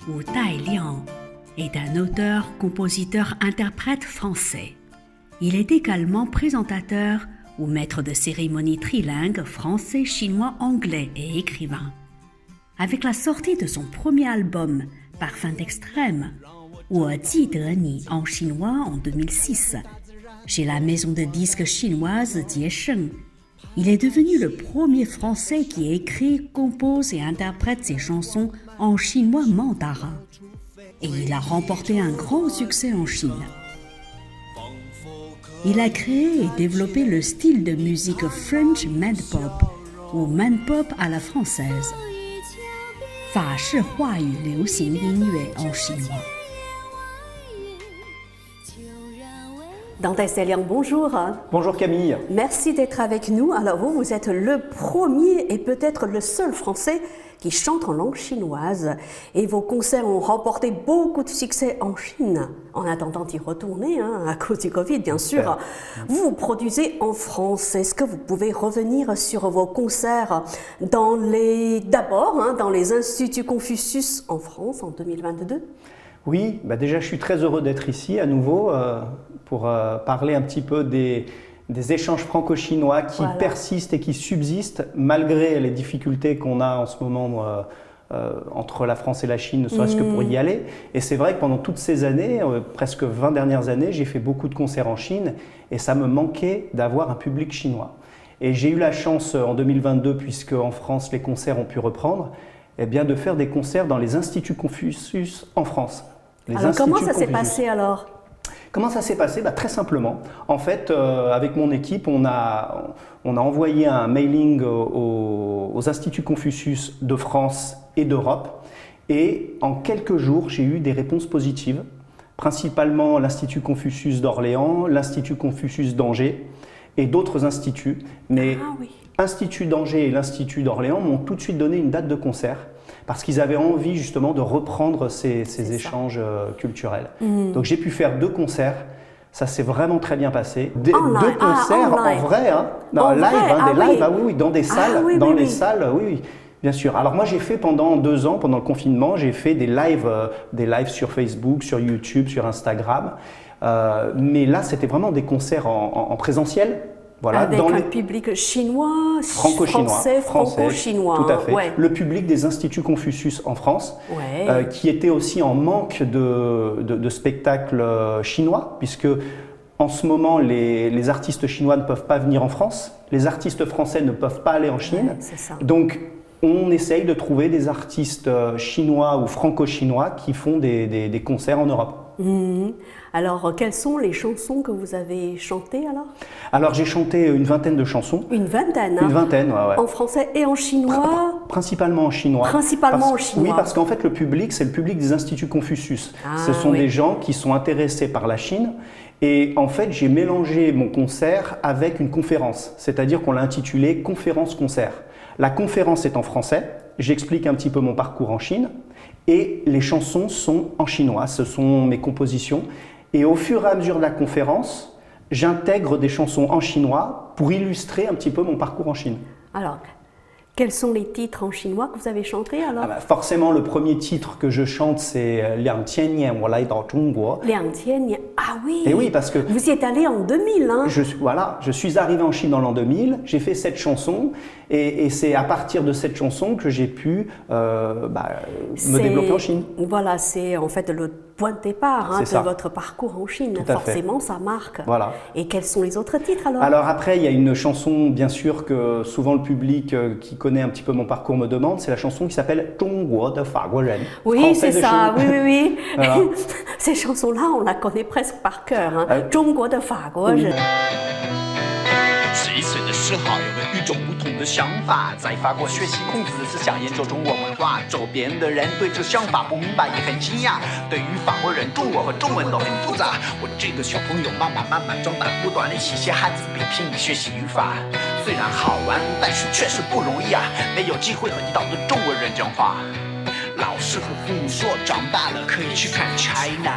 Wu Dailiang, est un auteur, compositeur, interprète français. Il est également présentateur ou maître de cérémonie trilingue français, chinois, anglais et écrivain. Avec la sortie de son premier album Parfum d'extrême, Wo Ji De Ni en chinois en 2006, chez la maison de disques chinoise Jiesheng, il est devenu le premier Français qui écrit, compose et interprète ses chansons en chinois mandarin. Et il a remporté un grand succès en Chine. Il a créé et développé le style de musique French Mandpop ou Mandpop à la française, 法式话语流行音乐 en chinois. Dante Selian, bonjour. Bonjour Camille. Merci d'être avec nous. Alors vous êtes le premier et peut-être le seul Français qui chante en langue chinoise. Et vos concerts ont remporté beaucoup de succès en Chine, en attendant d'y retourner, à cause du Covid, bien sûr. Vous vous produisez en France. Est-ce que vous pouvez revenir sur vos concerts dans les Instituts Confucius en France en 2022? Oui, déjà je suis très heureux d'être ici à nouveau pour parler un petit peu des échanges franco-chinois qui persistent et qui subsistent malgré les difficultés qu'on a en ce moment entre la France et la Chine, ne serait-ce que pour y aller. Et c'est vrai que pendant toutes ces années, presque 20 dernières années, j'ai fait beaucoup de concerts en Chine et ça me manquait d'avoir un public chinois. Et j'ai eu la chance en 2022, puisque en France les concerts ont pu reprendre, de faire des concerts dans les Instituts Confucius en France. Alors comment ça s'est passé alors ? Comment ça s'est passé ? Très simplement. En fait, avec mon équipe, on a envoyé un mailing aux Instituts Confucius de France et d'Europe. Et en quelques jours, j'ai eu des réponses positives, principalement l'Institut Confucius d'Orléans, l'Institut Confucius d'Angers et d'autres instituts. Mais l'Institut d'Angers et l'Institut d'Orléans m'ont tout de suite donné une date de concert parce qu'ils avaient envie justement de reprendre ces échanges culturels. Donc j'ai pu faire 2 concerts, ça s'est vraiment très bien passé. 2 concerts en vrai, dans des salles, oui, bien sûr. Alors moi j'ai fait pendant 2 ans, pendant le confinement, j'ai fait des lives sur Facebook, sur YouTube, sur Instagram. Mais là c'était vraiment des concerts en présentiel. Voilà, avec un public chinois, français, franco-chinois. Tout à fait. Le public des Instituts Confucius en France, qui était aussi en manque de spectacles chinois, puisque en ce moment, les artistes chinois ne peuvent pas venir en France, les artistes français ne peuvent pas aller en Chine. Donc, on essaye de trouver des artistes chinois ou franco-chinois qui font des concerts en Europe. Alors, quelles sont les chansons que vous avez chantées alors ? Alors, j'ai chanté une vingtaine de chansons. Une vingtaine ? Une vingtaine, ouais. En français et en chinois ? Principalement en chinois. Principalement en chinois. Oui, parce qu'en fait, le public, c'est le public des Instituts Confucius. Ce sont des gens qui sont intéressés par la Chine. Et en fait, j'ai mélangé mon concert avec une conférence. C'est-à-dire qu'on l'a intitulé « Conférence-concert ». La conférence est en français. J'explique un petit peu mon parcours en Chine. Et les chansons sont en chinois, ce sont mes compositions. Et au fur et à mesure de la conférence, j'intègre des chansons en chinois pour illustrer un petit peu mon parcours en Chine. Alors, quels sont les titres en chinois que vous avez chantés alors ? Forcément, le premier titre que je chante, c'est « 2000年我来到中国». 2000年, ah oui. Et oui, parce que vous y êtes allé en 2000, hein ? Je suis arrivé en Chine dans l'an 2000, j'ai fait cette chanson, et c'est à partir de cette chanson que j'ai pu me développer en Chine. Voilà, c'est en fait le point de départ de votre parcours en Chine. Forcément, ça marque. Voilà. Et quels sont les autres titres alors ? Alors après, il y a une chanson, bien sûr, que souvent le public qui connaît un petit peu mon parcours me demande, c'est la chanson qui s'appelle « 中国的法国人». Oui, c'est ça, oui. Voilà. Ces chansons-là, on la connaît presque par cœur. « 中国的法国人». 11岁的时候，有个与众不同的想法，在法国学习孔子思想，研究中国文化。周边的人对这想法不明白，也很惊讶。对于法国人，中国和中文都很复杂。我这个小朋友慢慢长大，不断练习写汉字，并拼命学习语法。虽然好玩，但是确实不容易啊！没有机会和地道的中国人讲话。老师和父母说，长大了可以去看 China。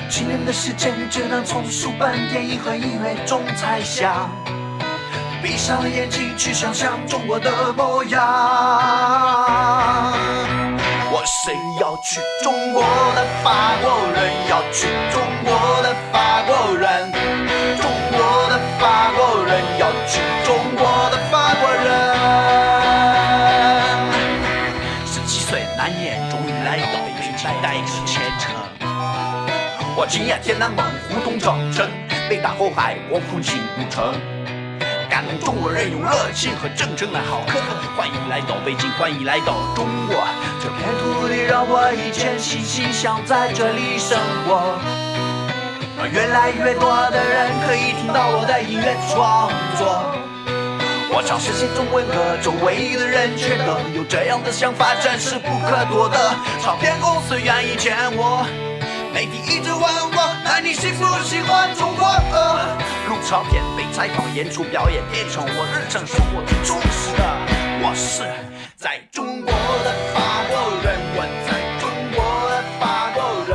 几年的时间只能从书本、电影和音乐中猜想，闭上了眼睛去想象中国的模样。谁要去中国的法国人，要去中国的法国人，中国的法国人，要去中国的法国人。17岁那年，终于来到北京，带着虔诚。我惊讶天南门胡同长城，北大后海我普京古城。感动中国人用热情和真诚来好客，欢迎来到北京，欢迎来到中国。这片土地让我以前心心想在这里生活，让越来越多的人可以听到我的音乐创作。我尝试写中文歌，周围的人觉得有这样的想法真是不可多得。唱片公司愿意签我，媒体一直问我，那你喜不喜欢中国？录唱片、被采访、演出、表演，变成我日常生活的重视。我是在中国的法国人，我在中国的法国人，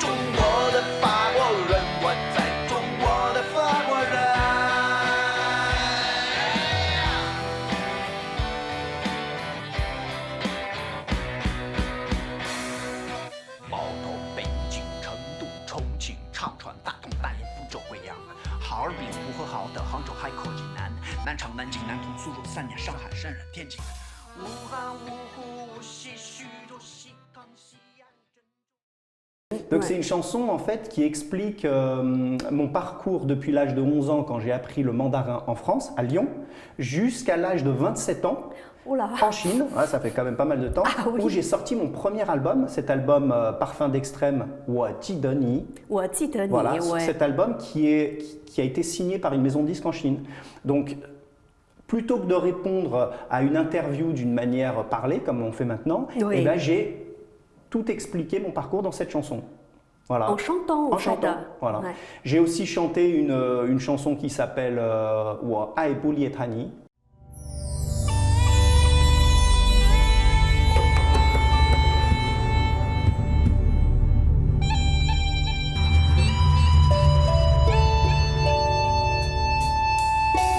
中国的法国人，我在中国的法国人。包头、北京、成都、重庆、长春、大同、大连、福州、贵阳、哈尔滨、呼和浩特、杭州、海口、济南、南昌、南京、南通、苏州、三亚、上海、深圳、天津、武汉、芜湖、无锡、徐州、西塘、西安、郑州。Donc c'est une chanson en fait qui explique mon parcours depuis l'âge de 11 ans quand j'ai appris le mandarin en France, à Lyon, jusqu'à l'âge de 27 ans en Chine, ça fait quand même pas mal de temps, où j'ai sorti mon premier album, cet album Parfum d'extrême, Wajidoni. Voilà, cet album qui a été signé par une maison de disques en Chine. Donc plutôt que de répondre à une interview d'une manière parlée, comme on fait maintenant, eh ben, j'ai tout expliqué mon parcours dans cette chanson. Voilà. En chantant, en chantant. Voilà. Ouais. J'ai aussi chanté une chanson qui s'appelle Ai Bulietani.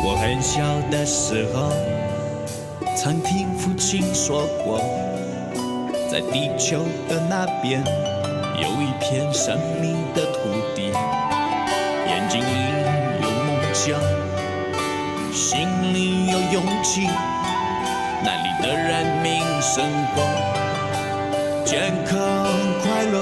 我很小的时候，曾听父亲说过，在地球的那边有一片神秘的土地，眼睛里有梦想，心里有勇气，那里的人民生活健康快乐。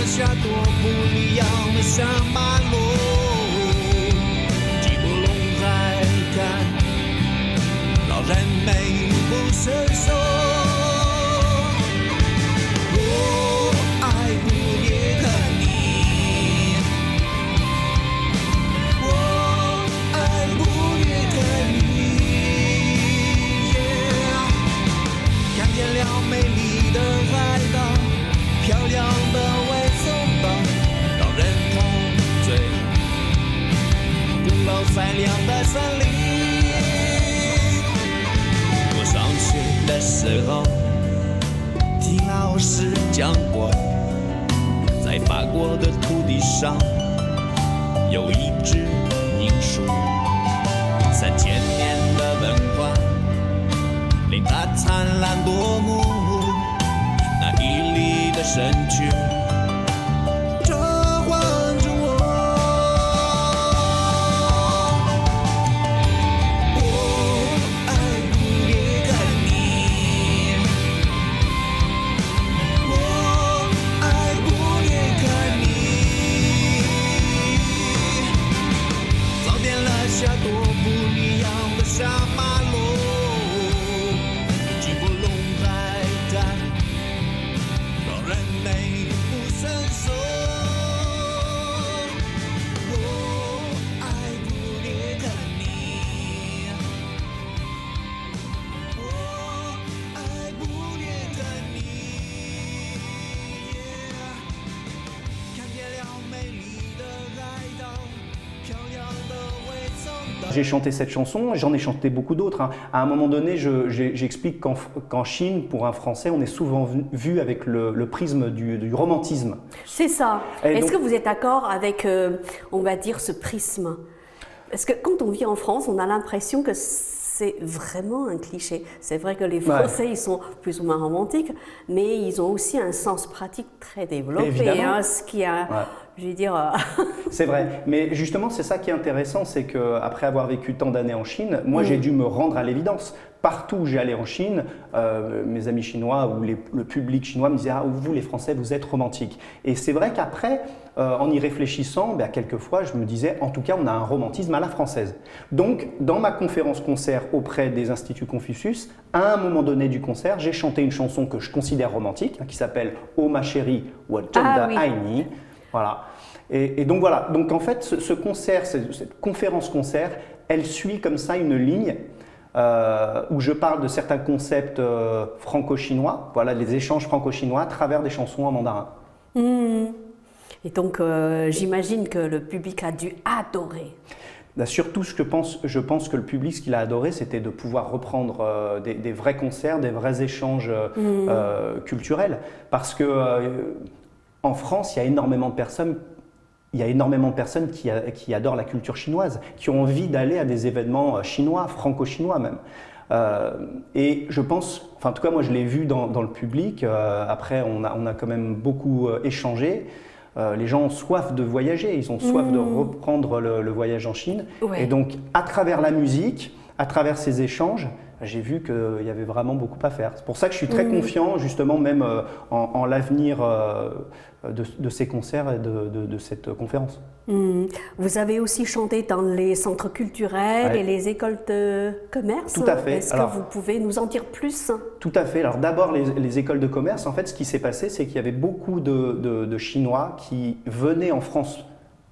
下多不一样的山马路，吉布隆海滩，老人美不胜收。我爱不列看你，我爱不列看你，看见了美丽的海岛，漂亮的。善良的森林。我上学的时候，听老师讲过，在法国的土地上有一只银树，3000年的文化令它灿烂夺目，那屹立的身躯。美 J'ai chanté cette chanson, j'en ai chanté beaucoup d'autres. Hein. À un moment donné, j'explique qu'en Chine, pour un Français, on est souvent vu avec le prisme du romantisme. C'est ça. Est-ce que vous êtes d'accord avec, on va dire, ce prisme? Parce que quand on vit en France, on a l'impression que c'est vraiment un cliché. C'est vrai que les Français, ils sont plus ou moins romantiques, mais ils ont aussi un sens pratique très développé. Hein, ce qui a, je vais dire... C'est vrai, mais justement, c'est ça qui est intéressant, c'est qu'après avoir vécu tant d'années en Chine, moi j'ai dû me rendre à l'évidence. Partout où j'ai allé en Chine, mes amis chinois ou le public chinois me disaient « Ah, vous les Français, vous êtes romantiques ». Et c'est vrai qu'après, en y réfléchissant, quelquefois je me disais « En tout cas, on a un romantisme à la française ». Donc, dans ma conférence-concert auprès des Instituts Confucius, à un moment donné du concert, j'ai chanté une chanson que je considère romantique, qui s'appelle « Oh ma chérie, wa zhengda aini ». Voilà. Et donc voilà, donc en fait ce concert, cette conférence-concert, elle suit comme ça une ligne où je parle de certains concepts franco-chinois, voilà, les échanges franco-chinois à travers des chansons en mandarin. Et donc j'imagine que le public a dû adorer. Là, surtout, je pense que le public, ce qu'il a adoré, c'était de pouvoir reprendre des vrais concerts, des vrais échanges culturels, parce que en France, il y a énormément de personnes qui adorent la culture chinoise, qui ont envie d'aller à des événements chinois, franco-chinois même. Et je pense, enfin en tout cas moi je l'ai vu dans le public, après on a quand même beaucoup échangé. Les gens ont soif de voyager, ils ont soif de reprendre le voyage en Chine. Et donc à travers la musique, à travers ces échanges, j'ai vu qu'il y avait vraiment beaucoup à faire. C'est pour ça que je suis très confiant, justement, même en l'avenir de ces concerts et de cette conférence. Vous avez aussi chanté dans les centres culturels et les écoles de commerce. Tout à fait. Est-ce que vous pouvez nous en dire plus? Tout à fait. Alors d'abord, les écoles de commerce, en fait, ce qui s'est passé, c'est qu'il y avait beaucoup de Chinois qui venaient en France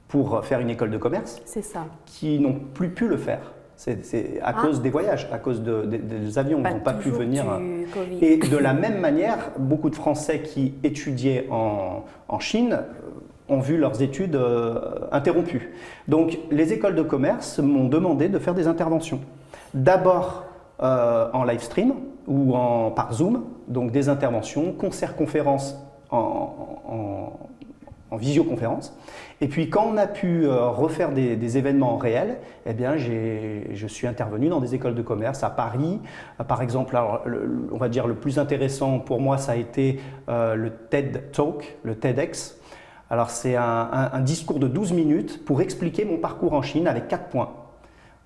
pour faire une école de commerce. C'est ça. Qui n'ont plus pu le faire. C'est à cause des voyages, à cause des avions, ils n'ont pas pu venir. Et de la même manière, beaucoup de Français qui étudiaient en Chine ont vu leurs études interrompues. Donc les écoles de commerce m'ont demandé de faire des interventions. D'abord en live stream ou par Zoom, donc des interventions, concerts-conférences en visioconférence. Et puis quand on a pu refaire des événements réels, eh bien je suis intervenu dans des écoles de commerce à Paris. Par exemple, alors, on va dire le plus intéressant pour moi, ça a été le TED Talk, le TEDx. Alors c'est un discours de 12 minutes pour expliquer mon parcours en Chine avec 4 points.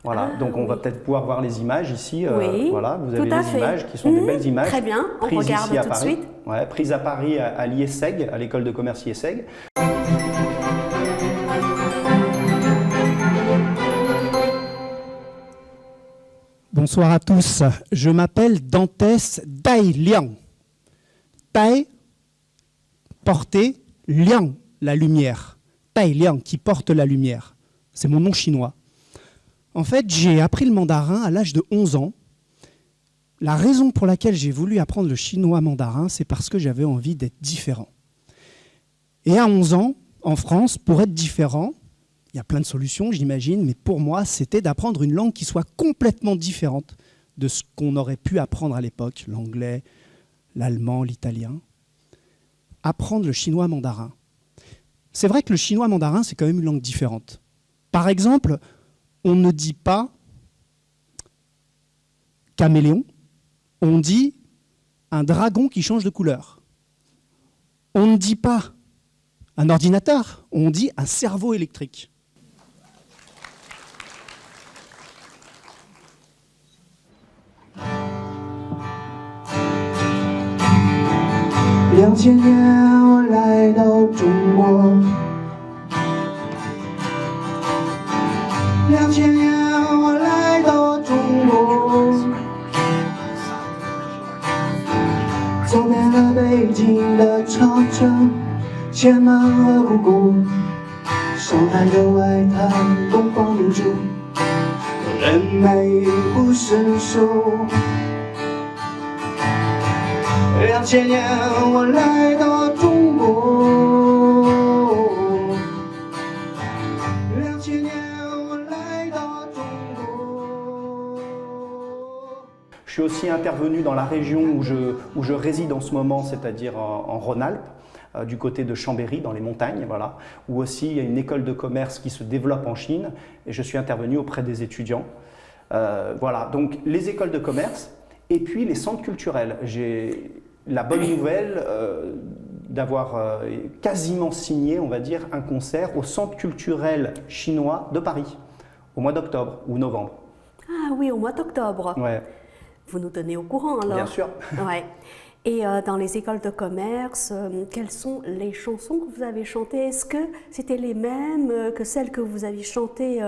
Voilà, donc on va peut-être pouvoir voir les images ici. Voilà, vous avez les images qui sont des belles images. Très bien, on regarde tout de suite. Ouais, prise à Paris à l'IESEG, à l'école de commerce IESEG. Bonsoir à tous, je m'appelle Dantès Dai Liang. Tai, porter, Liang, la lumière. Tai Liang, qui porte la lumière. C'est mon nom chinois. En fait, j'ai appris le mandarin à l'âge de 11 ans. La raison pour laquelle j'ai voulu apprendre le chinois mandarin, c'est parce que j'avais envie d'être différent. Et à 11 ans, en France, pour être différent, il y a plein de solutions, j'imagine, mais pour moi, c'était d'apprendre une langue qui soit complètement différente de ce qu'on aurait pu apprendre à l'époque, l'anglais, l'allemand, l'italien. Apprendre le chinois mandarin. C'est vrai que le chinois mandarin, c'est quand même une langue différente. Par exemple, on ne dit pas caméléon, on dit un dragon qui change de couleur. On ne dit pas un ordinateur, on dit un cerveau électrique.2000年我来到中国，2000年我来到中国，走遍了北京的长城、前门和故宫，上海的外滩、东方明珠，人们已不胜数。2000年我来到中国，2000年我来到中国。suis aussi intervenu dans la région où je réside en ce moment, c'est-à-dire en Rhône-Alpes, du côté de Chambéry, dans les montagnes, voilà, où aussi il y a une école de commerce qui se développe en Chine, et je suis intervenu auprès des étudiants. Voilà, donc les écoles de commerce, et puis les centres culturels. J'ai la bonne nouvelle d'avoir quasiment signé, on va dire, un concert au centre culturel chinois de Paris, au mois d'octobre ou novembre. Ah oui, au mois d'octobre. Ouais. Vous nous tenez au courant alors? Bien sûr. Ouais. Et dans les écoles de commerce, quelles sont les chansons que vous avez chantées? Est-ce que c'était les mêmes que celles que vous aviez chantées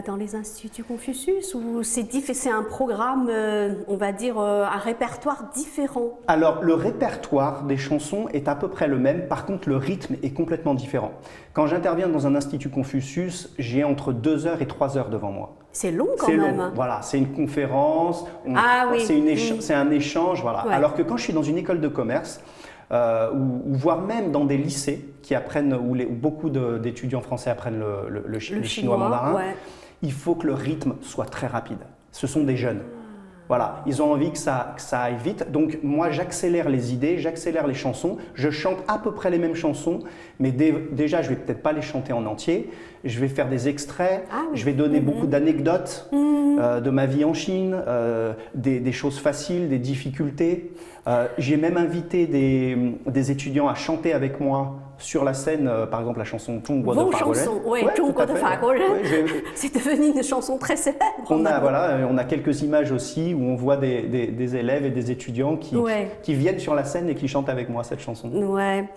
dans les instituts Confucius, ou c'est un programme, on va dire, un répertoire différent? Alors, le répertoire des chansons est à peu près le même, par contre, le rythme est complètement différent. Quand j'interviens dans un institut Confucius, j'ai entre 2 heures et 3 heures devant moi. C'est long quand même. C'est long, voilà, c'est une conférence, oui. c'est un échange, voilà. Ouais. Alors que quand je suis dans une école de commerce, ou voire même dans des lycées qui apprennent, où beaucoup d'étudiants français apprennent le chinois mandarin, ouais. Il faut que le rythme soit très rapide. Ce sont des jeunes. Voilà, ils ont envie que ça aille vite. Donc moi, j'accélère les idées, j'accélère les chansons. Je chante à peu près les mêmes chansons, mais déjà, je vais peut-être pas les chanter en entier. Je vais faire des extraits, je vais donner beaucoup d'anecdotes de ma vie en Chine, des choses faciles, des difficultés. J'ai même invité des étudiants à chanter avec moi sur la scène, par exemple la chanson Zhongguo de Fa Guo Ren. Oui, Zhongguo de Fa Guo Ren. C'est devenu une chanson très célèbre. On a quelques images aussi où on voit des élèves et des étudiants qui viennent sur la scène et qui chantent avec moi cette chanson. Ouais.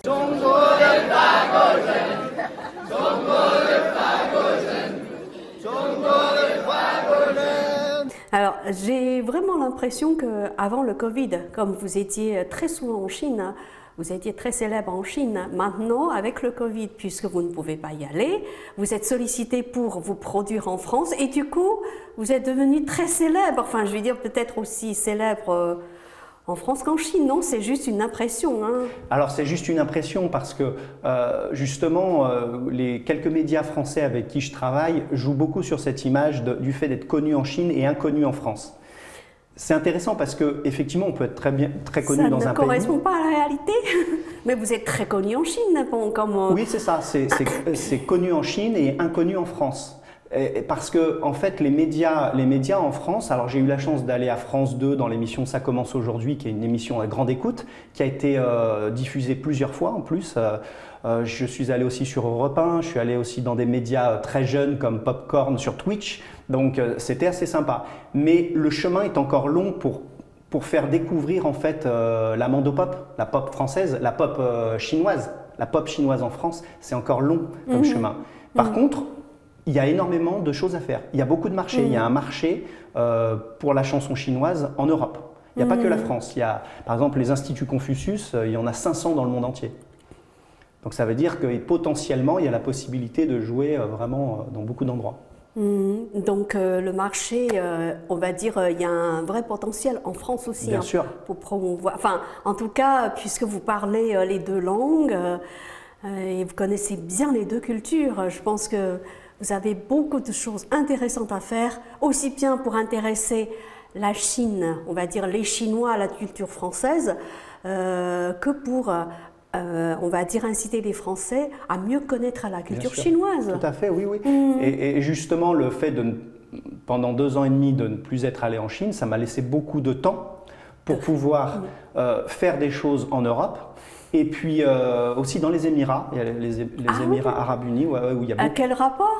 Alors, j'ai vraiment l'impression qu'avant le Covid, comme vous étiez très souvent en Chine, vous étiez très célèbre en Chine. Maintenant, avec le Covid, puisque vous ne pouvez pas y aller, vous êtes sollicité pour vous produire en France et du coup, vous êtes devenu très célèbre. Enfin, je veux dire peut-être aussi célèbre en France qu'en Chine, non? C'est juste une impression. Hein. Alors, c'est juste une impression parce que justement, les quelques médias français avec qui je travaille jouent beaucoup sur cette image du fait d'être connu en Chine et inconnu en France. C'est intéressant parce qu'effectivement, on peut être très connu dans un pays. Ça ne correspond pas à la réalité, mais vous êtes très connu en Chine. Oui, c'est ça. C'est connu en Chine et inconnu en France. Parce que, en fait, les médias en France, alors j'ai eu la chance d'aller à France 2 dans l'émission Ça commence aujourd'hui, qui est une émission à grande écoute, qui a été diffusée plusieurs fois en plus. Je suis allé aussi sur Europe 1, je suis allé aussi dans des médias très jeunes comme Popcorn sur Twitch, donc c'était assez sympa. Mais le chemin est encore long pour faire découvrir en fait la mandopop, la pop française, la pop chinoise. La pop chinoise en France, c'est encore long comme chemin. Par contre, il y a énormément de choses à faire. Il y a beaucoup de marchés. Il y a un marché pour la chanson chinoise en Europe. Il n'y a pas que la France. Il y a, par exemple, les instituts Confucius, il y en a 500 dans le monde entier. Donc ça veut dire que potentiellement, il y a la possibilité de jouer vraiment dans beaucoup d'endroits. Donc le marché, on va dire, il y a un vrai potentiel en France aussi. Bien sûr. Pour promouvoir. Enfin, en tout cas, puisque vous parlez les deux langues et vous connaissez bien les deux cultures, je pense que vous avez beaucoup de choses intéressantes à faire, aussi bien pour intéresser la Chine, on va dire les Chinois à la culture française, que pour, on va dire, inciter les Français à mieux connaître la culture chinoise. Tout à fait, oui, oui. Et justement, le fait pendant 2 ans et demi de ne plus être allé en Chine, ça m'a laissé beaucoup de temps pour pouvoir faire des choses en Europe. Et puis aussi dans les Émirats, il y a les Émirats Arabes Unis, où il y a beaucoup. Quel rapport?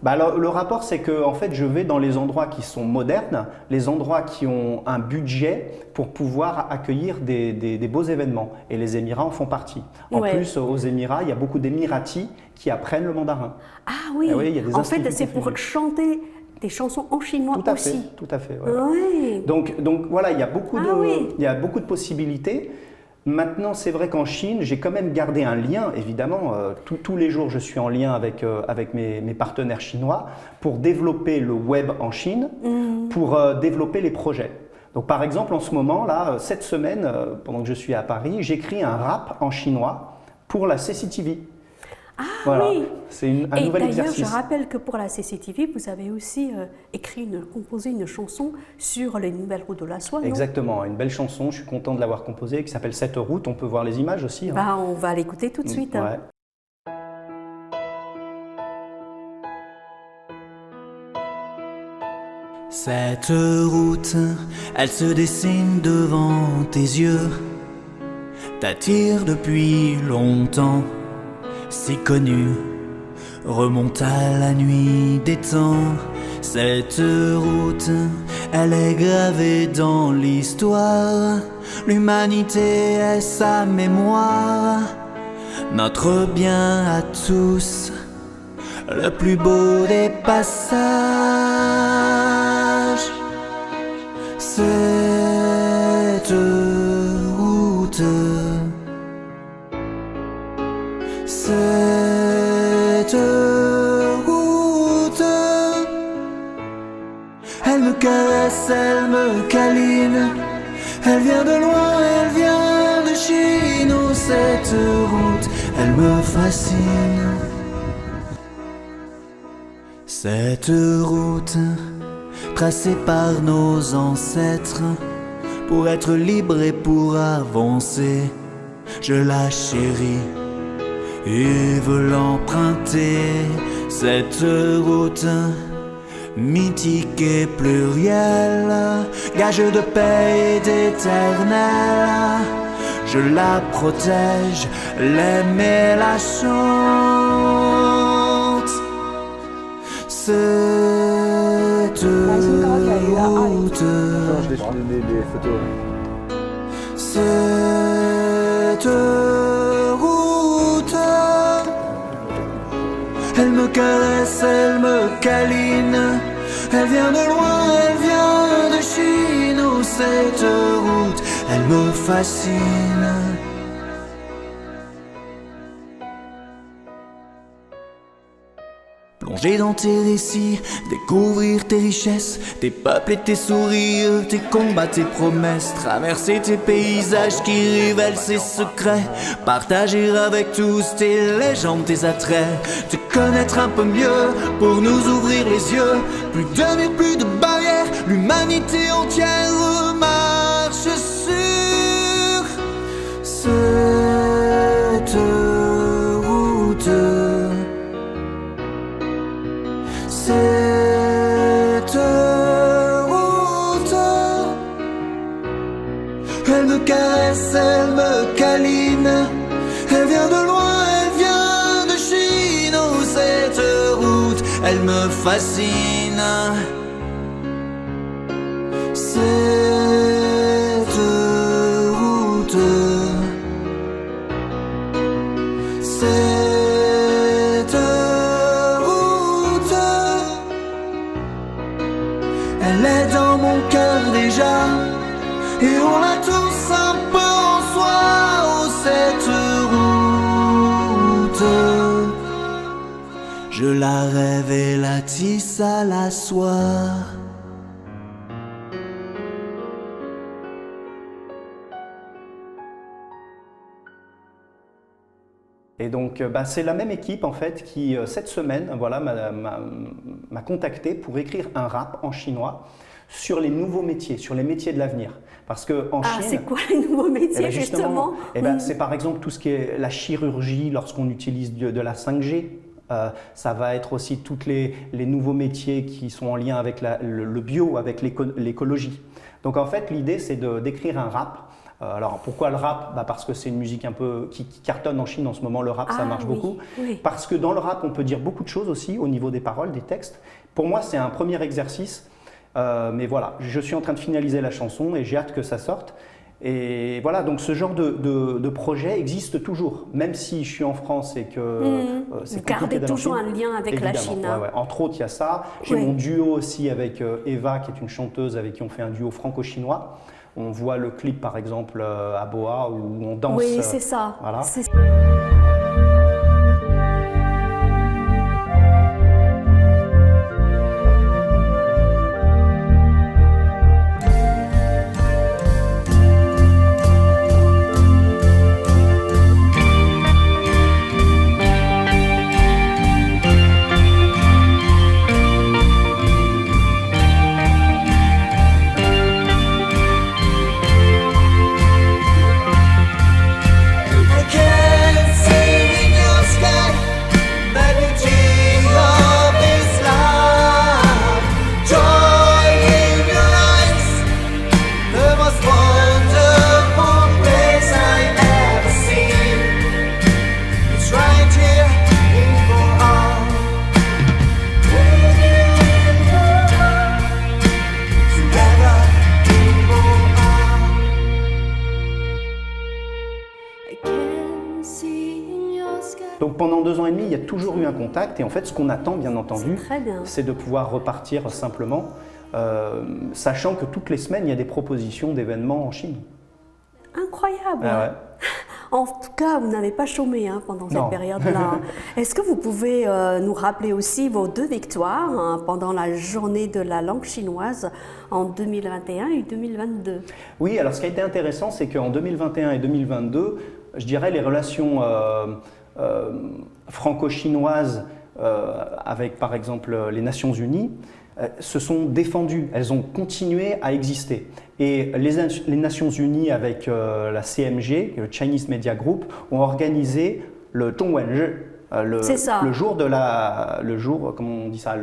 Alors, le rapport, c'est que en fait, je vais dans les endroits qui sont modernes, les endroits qui ont un budget pour pouvoir accueillir des beaux événements. Et les Émirats en font partie. En plus, aux Émirats, il y a beaucoup d'Émiratis qui apprennent le mandarin. Ah oui, il y a des en fait, c'est pour chanter des chansons en chinois aussi. Tout à fait. Ouais. Donc voilà, il y a beaucoup de possibilités. Maintenant, c'est vrai qu'en Chine, j'ai quand même gardé un lien, évidemment. Tous les jours, je suis en lien avec mes partenaires chinois pour développer le web en Chine, pour développer les projets. Donc, par exemple, en ce moment, là, cette semaine, pendant que je suis à Paris, j'écris un rap en chinois pour la CCTV. Voilà. oui. C'est un Et nouvel d'ailleurs, exercice. je rappelle que pour la CCTV, vous avez aussi composé une chanson sur les nouvelles routes de la soie, non? Exactement, une belle chanson, je suis content de l'avoir composée, qui s'appelle Cette route. On peut voir les images aussi. Hein. Bah, on va l'écouter tout de suite. Hein. Ouais. Cette route, elle se dessine devant tes yeux, t'attire depuis longtemps, si connue, remonte à la nuit des temps. Cette route, elle est gravée dans l'histoire, l'humanité est sa mémoire, notre bien à tous, le plus beau des passages. Cette route, cette route, elle me caresse, elle me câline, elle vient de loin, elle vient de Chine. Oh, cette route, elle me fascine. Cette route, tracée par nos ancêtres, pour être libre et pour avancer, je la chéris et veux l'emprunter. Cette route, mythique et plurielle, gage de paix et d'éternel, je la protège, l'aime et la chante. Cette route, cette route, elle me caresse, elle me câline, elle vient de loin, elle vient de Chine. Oh, cette route, elle me fascine. Plonger dans tes récits, découvrir tes richesses, tes peuples et tes sourires, tes combats, tes promesses, traverser tes paysages qui révèlent ses secrets, partager avec tous tes légendes, tes attraits, te connaître un peu mieux pour nous ouvrir les yeux, plus de murs, plus de barrières, l'humanité entière marche sur cette route. Cette route, elle me caresse, elle me câline, elle vient de loin, elle vient de Chine. Oh, cette route, elle me fascine. Cette route, cette route, elle est dans mon cœur déjà, et on l'a tous un peu en soi. Oh, cette route, je la rêve et la tisse à la soie. Et donc, c'est la même équipe en fait qui, cette semaine, voilà, m'a contacté pour écrire un rap en chinois sur les nouveaux métiers, sur les métiers de l'avenir. Parce qu'en Chine... c'est quoi les nouveaux métiers, justement C'est par exemple tout ce qui est la chirurgie lorsqu'on utilise de la 5G. Ça va être aussi tous les nouveaux métiers qui sont en lien avec le bio, avec l'écologie. Donc en fait, l'idée, c'est d'écrire un rap. Alors pourquoi le rap? Parce que c'est une musique un peu qui cartonne en Chine en ce moment, le rap, ça marche beaucoup. Oui. Parce que dans le rap, on peut dire beaucoup de choses aussi au niveau des paroles, des textes. Pour moi, c'est un premier exercice, mais voilà, je suis en train de finaliser la chanson et j'ai hâte que ça sorte. Et voilà, donc ce genre de projet existe toujours, même si je suis en France et que c'est compliqué. Vous gardez toujours un lien avec la Évidemment, Chine. ouais. Entre autres, il y a ça. J'ai mon duo aussi avec Eva, qui est une chanteuse avec qui on fait un duo franco-chinois. On voit le clip par exemple à Boa où on danse. Oui, c'est ça. Voilà. pendant 2 ans et demi, il y a toujours eu un contact. Et en fait, ce qu'on attend, bien entendu, bien. c'est de pouvoir repartir simplement, sachant que toutes les semaines, il y a des propositions d'événements en Chine. Incroyable. Ah ouais. En tout cas, vous n'avez pas chômé pendant cette période-là. Est-ce que vous pouvez nous rappeler aussi vos 2 victoires pendant la journée de la langue chinoise en 2021 et 2022? Oui, alors ce qui a été intéressant, c'est qu'en 2021 et 2022, je dirais les relations franco-chinoises avec par exemple les Nations Unies se sont défendues, elles ont continué à exister. Et les Nations Unies avec la CMG, le Chinese Media Group, ont organisé le Zhongwenri, le jour de comment on dit ça,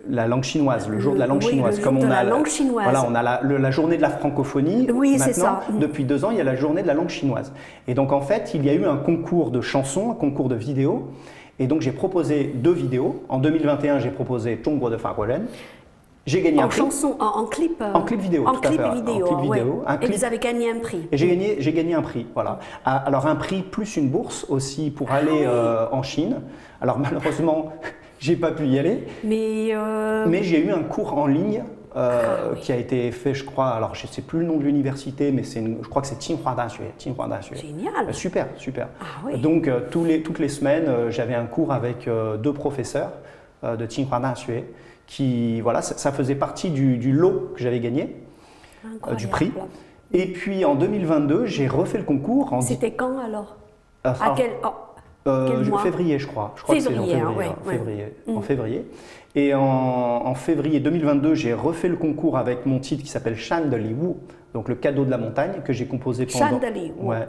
la langue chinoise, le jour de la langue chinoise. Comme on a la langue chinoise. Voilà, on a la journée de la francophonie. Oui, maintenant, c'est ça. Depuis 2 ans, il y a la journée de la langue chinoise. Et donc en fait, il y a eu un concours de chansons, un concours de vidéos. Et donc j'ai proposé 2 vidéos. En 2021, j'ai proposé Zhongguo de Faguoren. J'ai gagné un prix. En clip. En clip vidéo. En tout à clip fait, vidéo. En clip vidéo. Et vous avez gagné un prix. Et j'ai gagné un prix, voilà. Alors un prix plus une bourse aussi pour aller en Chine. Alors malheureusement, j'ai pas pu y aller. Mais j'ai eu un cours en ligne qui a été fait, je crois. Alors je sais plus le nom de l'université, mais je crois que c'est Tsinghua Daxue. Génial. Super. Ah, oui. Donc toutes les semaines, j'avais un cours avec 2 professeurs de Tsinghua Daxue. Qui, voilà, ça faisait partie du lot que j'avais gagné, du prix. Et puis en 2022, j'ai refait le concours. C'était quand alors? Quel mois? Février, je crois. Je crois février, que c'est en février. Et en février 2022, j'ai refait le concours avec mon titre qui s'appelle Shan de Li Wu, donc le cadeau de la montagne, que j'ai composé pendant... Shan de Li Wu. Ouais.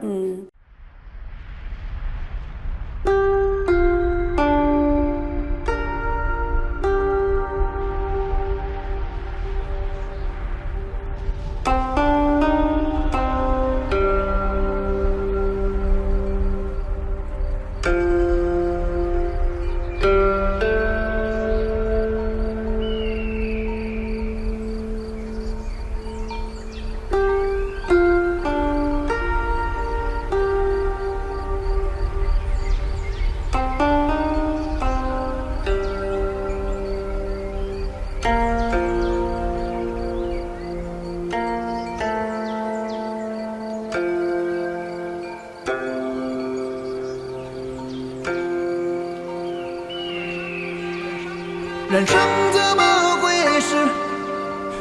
人生怎么回事？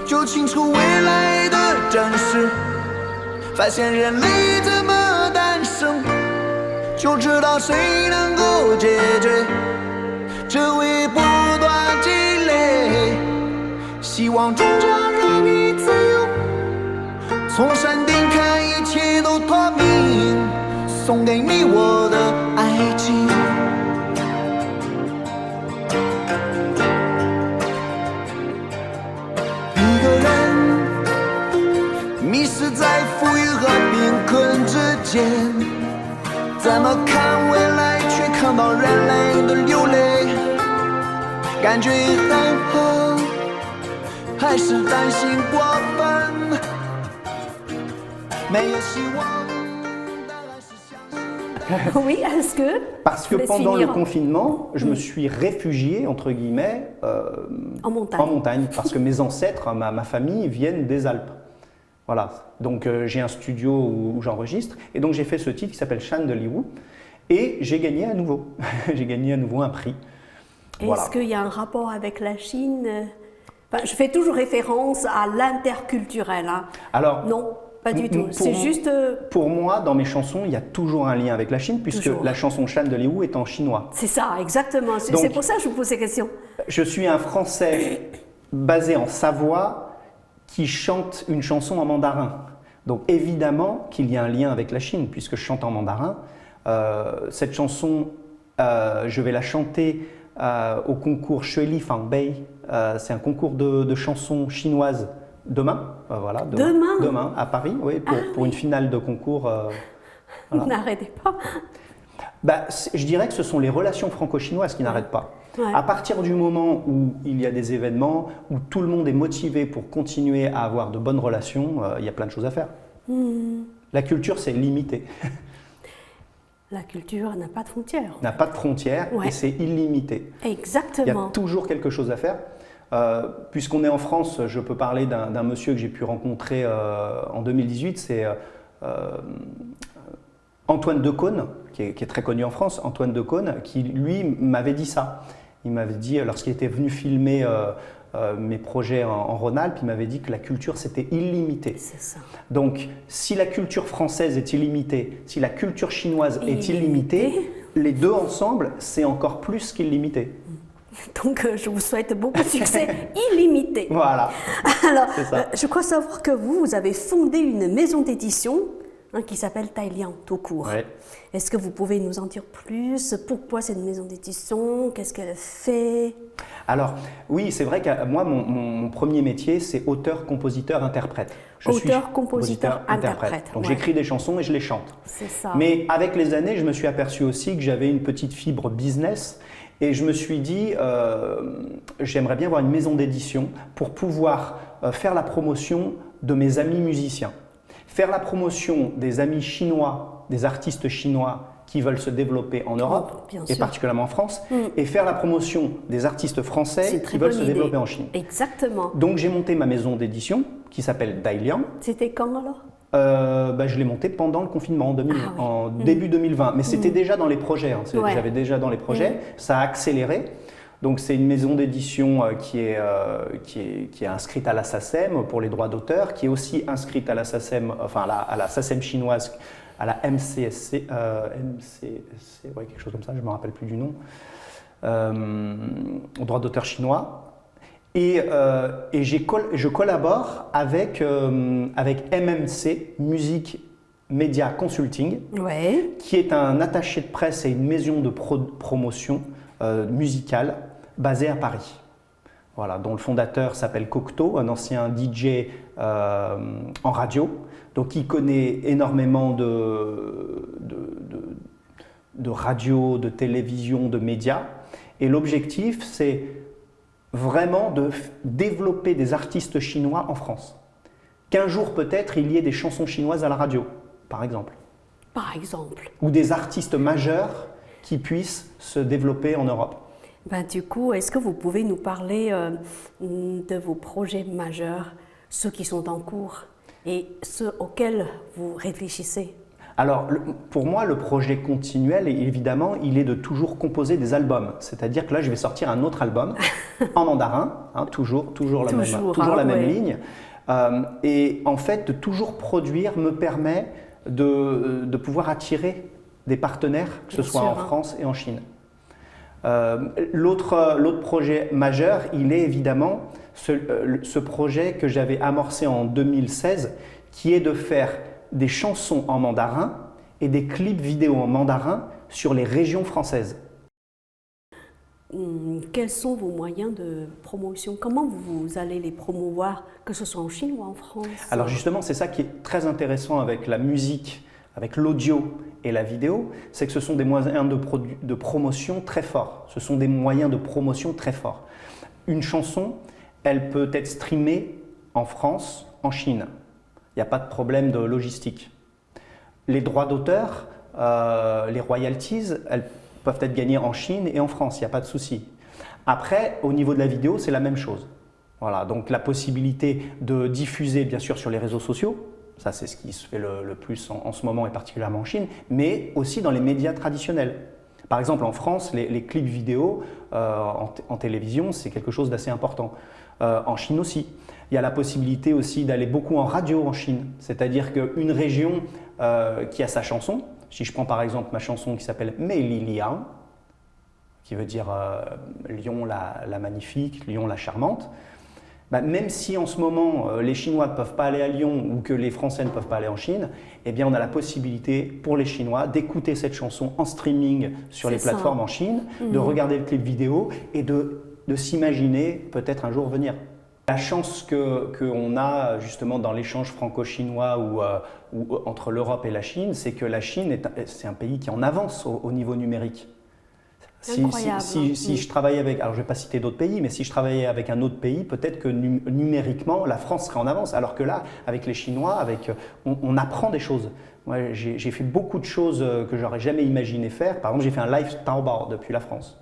就清楚未来的真实。发现人类怎么诞生，就知道谁能够解决。只为不断积累，希望终将让你自由。从山顶看，一切都透明，送给你我的爱情。迷失在富裕和贫困之间，怎么看未来，却看到人类的流泪，感觉很好，还是担心过分，没有希望。 Oui, est-ce que Parce que pendant le confinement, je me suis réfugié, entre guillemets, en montagne. Parce que mes ancêtres, ma famille, viennent des Alpes. Voilà, donc j'ai un studio où j'enregistre, et donc j'ai fait ce titre qui s'appelle Shan de Li Wu, et j'ai gagné à nouveau. J'ai gagné à nouveau un prix. Voilà. Est-ce qu'il y a un rapport avec la Chine? Enfin, je fais toujours référence à l'interculturel. Hein. Alors, non, pas du tout. C'est juste. Pour moi, dans mes chansons, il y a toujours un lien avec la Chine, puisque la chanson Shan de Li Wu est en chinois. C'est ça, exactement. C'est pour ça que je vous pose ces questions. Je suis un Français basé en Savoie qui chante une chanson en mandarin. Donc évidemment qu'il y a un lien avec la Chine, puisque je chante en mandarin. Cette chanson, je vais la chanter au concours Shuili Fangbei. C'est un concours de chansons chinoises demain. Voilà, demain à Paris, oui, pour une finale de concours. Voilà. N'arrêtez pas. Bah, je dirais que ce sont les relations franco-chinoises qui n'arrêtent pas. Ouais. À partir du moment où il y a des événements, où tout le monde est motivé pour continuer à avoir de bonnes relations, il y a plein de choses à faire. La culture, c'est limité. La culture n'a pas de frontières. N'a pas de frontières et c'est illimité. Exactement. Il y a toujours quelque chose à faire. Puisqu'on est en France, je peux parler d'un monsieur que j'ai pu rencontrer en 2018, c'est Antoine Decaune, qui est très connu en France, Antoine Decaune, qui lui m'avait dit ça. Il m'avait dit, lorsqu'il était venu filmer mes projets en Rhône-Alpes, il m'avait dit que la culture c'était illimité. C'est ça. Donc si la culture française est illimitée, si la culture chinoise est illimitée, les deux ensemble c'est encore plus qu'illimité. Donc je vous souhaite beaucoup de succès illimité. Voilà. Alors, je crois savoir que vous avez fondé une maison d'édition qui s'appelle Tai Liang, tout court. Ouais. Est-ce que vous pouvez nous en dire plus? Pourquoi cette maison d'édition? Qu'est-ce qu'elle fait? Alors, oui, c'est vrai que moi, mon premier métier, c'est auteur, compositeur, interprète. Je suis compositeur, interprète. Donc j'écris des chansons et je les chante. C'est ça. Mais avec les années, je me suis aperçu aussi que j'avais une petite fibre business. Et je me suis dit, j'aimerais bien avoir une maison d'édition pour pouvoir faire la promotion de mes amis musiciens. Faire la promotion des amis chinois, des artistes chinois qui veulent se développer en Europe, et particulièrement en France, et faire la promotion des artistes français qui veulent se développer en Chine. Exactement. Donc j'ai monté ma maison d'édition qui s'appelle Tai Liang. C'était quand alors? Je l'ai montée pendant le confinement en début 2020, mais c'était déjà dans les projets. Hein. J'avais déjà dans les projets, ça a accéléré. Donc c'est une maison d'édition qui est inscrite à la SACEM pour les droits d'auteur, qui est aussi inscrite à la SACEM, enfin à la SACEM chinoise, à la MCSC, ouais, quelque chose comme ça, je ne me rappelle plus du nom, aux droits d'auteur chinois. Et je collabore avec MMC, Music Media Consulting, qui est un attaché de presse et une maison de promotion musicale basée à Paris. Voilà, dont le fondateur s'appelle Cocteau, un ancien DJ en radio. Donc il connaît énormément de radio, de télévision, de médias. Et l'objectif, c'est vraiment de développer des artistes chinois en France. Qu'un jour peut-être il y ait des chansons chinoises à la radio, par exemple. Par exemple. Ou des artistes majeurs qui puissent se développer en Europe. Du coup, est-ce que vous pouvez nous parler de vos projets majeurs, ceux qui sont en cours et ceux auxquels vous réfléchissez? Alors, pour moi, le projet continuel, évidemment, il est de toujours composer des albums. C'est-à-dire que là, je vais sortir un autre album en mandarin, hein, toujours la même ligne. Et en fait, de toujours produire me permet de pouvoir attirer des partenaires, que ce soit en France et en Chine. L'autre projet majeur, il est évidemment ce projet que j'avais amorcé en 2016, qui est de faire des chansons en mandarin et des clips vidéo en mandarin sur les régions françaises. Quels sont vos moyens de promotion? Comment vous allez les promouvoir, que ce soit en Chine ou en France? Alors justement, c'est ça qui est très intéressant avec la musique, avec l'audio et la vidéo, c'est que ce sont des moyens de promotion très forts. Ce sont des moyens de promotion très forts. Une chanson, elle peut être streamée en France, en Chine. Il n'y a pas de problème de logistique. Les droits d'auteur, les royalties, elles peuvent être gagnées en Chine et en France, il n'y a pas de souci. Après, au niveau de la vidéo, c'est la même chose. Voilà, donc la possibilité de diffuser, bien sûr, sur les réseaux sociaux, ça c'est ce qui se fait le plus en ce moment et particulièrement en Chine, mais aussi dans les médias traditionnels. Par exemple, en France, les clips vidéo en télévision, c'est quelque chose d'assez important. En Chine aussi. Il y a la possibilité aussi d'aller beaucoup en radio en Chine, c'est-à-dire qu'une région qui a sa chanson, si je prends par exemple ma chanson qui s'appelle Meili Liang, qui veut dire Lyon la magnifique, Lyon la charmante, même si en ce moment les Chinois ne peuvent pas aller à Lyon ou que les Français ne peuvent pas aller en Chine, eh bien on a la possibilité pour les Chinois d'écouter cette chanson en streaming sur les plateformes en Chine, de regarder le clip vidéo et de s'imaginer peut-être un jour venir. La chance qu'on a justement dans l'échange franco-chinois ou entre l'Europe et la Chine, c'est que la Chine c'est un pays qui est en avance au niveau numérique. Si je travaillais avec, alors je ne vais pas citer d'autres pays, mais si je travaillais avec un autre pays, peut-être que numériquement, la France serait en avance. Alors que là, avec les Chinois, on apprend des choses. J'ai fait beaucoup de choses que j'aurais jamais imaginé faire. Par exemple, j'ai fait un live Taobao depuis la France.